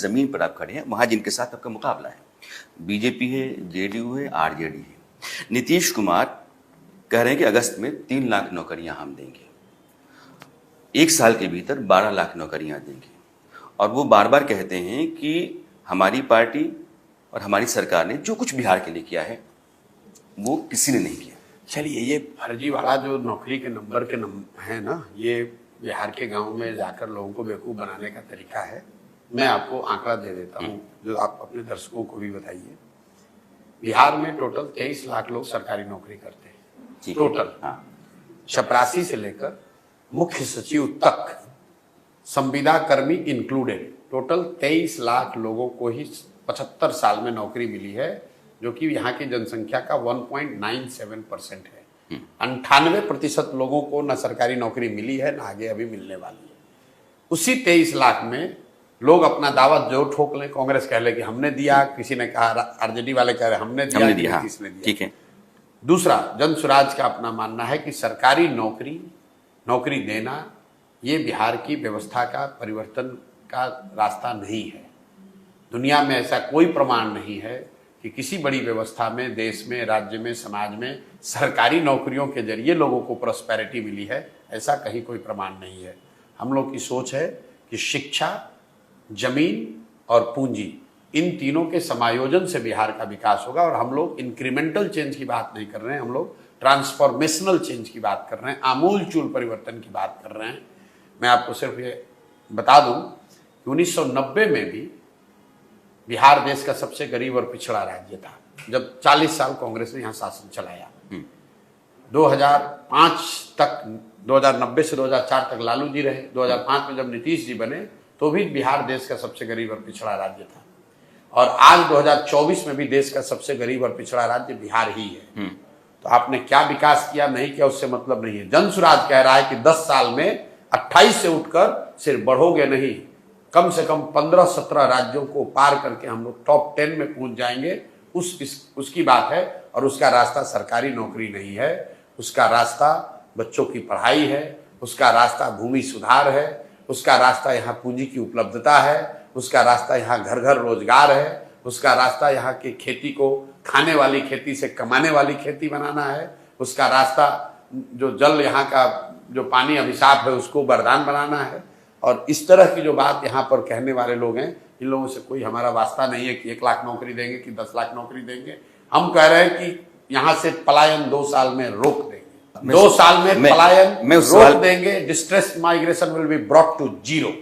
जमीन पर आप खड़े हैं, वहां जिनके साथ आपका मुकाबला है, बीजेपी है, जेडीयू है, आरजेडी है। नीतीश कुमार कह रहे हैं कि अगस्त में 3 लाख नौकरियां हम देंगे, 1 साल के भीतर 12 लाख नौकरियां देंगे, और वो बार बार कहते हैं कि हमारी पार्टी और हमारी सरकार ने जो कुछ बिहार के लिए किया है वो किसी ने नहीं किया। चलिए, ये फर्जी वाला जो नौकरी के नंबर है ना, ये बिहार के गांव में जाकर लोगों को बेवकूफ़ बनाने का तरीका है। मैं आपको आंकड़ा दे देता हूँ जो आप अपने दर्शकों को भी बताइए। बिहार में टोटल 23 लाख लोग सरकारी नौकरी करते हैं टोटल। हाँ। चपरासी से लेकर मुख्य सचिव तक, संविदा कर्मी इंक्लूडेड, टोटल 23 लाख लोगों को ही 75 साल में नौकरी मिली है, जो कि यहाँ की जनसंख्या का 1.97% है। 98% लोगों को न सरकारी नौकरी मिली है, न आगे अभी मिलने वाली है। उसी 23 लाख में लोग अपना दावा जो ठोक लें, कांग्रेस कह ले कि हमने दिया, किसी ने कहा, आरजेडी वाले कह रहे हमने दिया, किसने दिया। ठीक है। दूसरा, जन स्वराज का अपना मानना है कि सरकारी नौकरी देना ये बिहार की व्यवस्था का परिवर्तन का रास्ता नहीं है। दुनिया में ऐसा कोई प्रमाण नहीं है कि किसी बड़ी व्यवस्था में, देश में, राज्य में, समाज में सरकारी नौकरियों के जरिए लोगों को प्रॉस्पेरिटी मिली है। ऐसा कहीं कोई प्रमाण नहीं है। हम लोग की सोच है कि शिक्षा, जमीन और पूंजी, इन तीनों के समायोजन से बिहार का विकास होगा। और हम लोग इंक्रीमेंटल चेंज की बात नहीं कर रहे हैं, हम लोग ट्रांसफॉर्मेशनल चेंज की बात कर रहे हैं, आमूल चूल परिवर्तन की बात कर रहे हैं। मैं आपको सिर्फ ये बता दूं कि 1990 में भी बिहार देश का सबसे गरीब और पिछड़ा राज्य था, जब 40 साल कांग्रेस ने यहाँ शासन चलाया। 2005 तक, 2090 से 2004 तक लालू जी रहे। 2005 में जब नीतीश जी बने तो भी बिहार देश का सबसे गरीब और पिछड़ा राज्य था। और आज 2024 में भी देश का सबसे गरीब और पिछड़ा राज्य बिहार ही है। तो आपने क्या विकास किया, नहीं किया, उससे मतलब नहीं है। जन स्वराज कह रहा है कि 10 साल में 28 से उठकर सिर्फ बढ़ोगे नहीं, कम से कम 15-17 राज्यों को पार करके हम लोग टॉप 10 में पहुंच जाएंगे। उसकी बात है। और उसका रास्ता सरकारी नौकरी नहीं है, उसका रास्ता बच्चों की पढ़ाई है, उसका रास्ता भूमि सुधार है, उसका रास्ता यहाँ पूंजी की उपलब्धता है, उसका रास्ता यहाँ घर घर रोजगार है, उसका रास्ता यहाँ की खेती को खाने वाली खेती से कमाने वाली खेती बनाना है, उसका रास्ता जो जल, यहाँ का जो पानी अभिशाप है, उसको वरदान बनाना है। और इस तरह की जो बात यहाँ पर कहने वाले लोग हैं, इन लोगों से कोई हमारा वास्ता नहीं है कि 1 लाख नौकरी देंगे कि 10 लाख नौकरी देंगे। हम कह रहे हैं कि यहाँ से पलायन 2 साल में रोक देंगे। 2 साल में पलायन रोक देंगे। Distress migration will be brought to 0।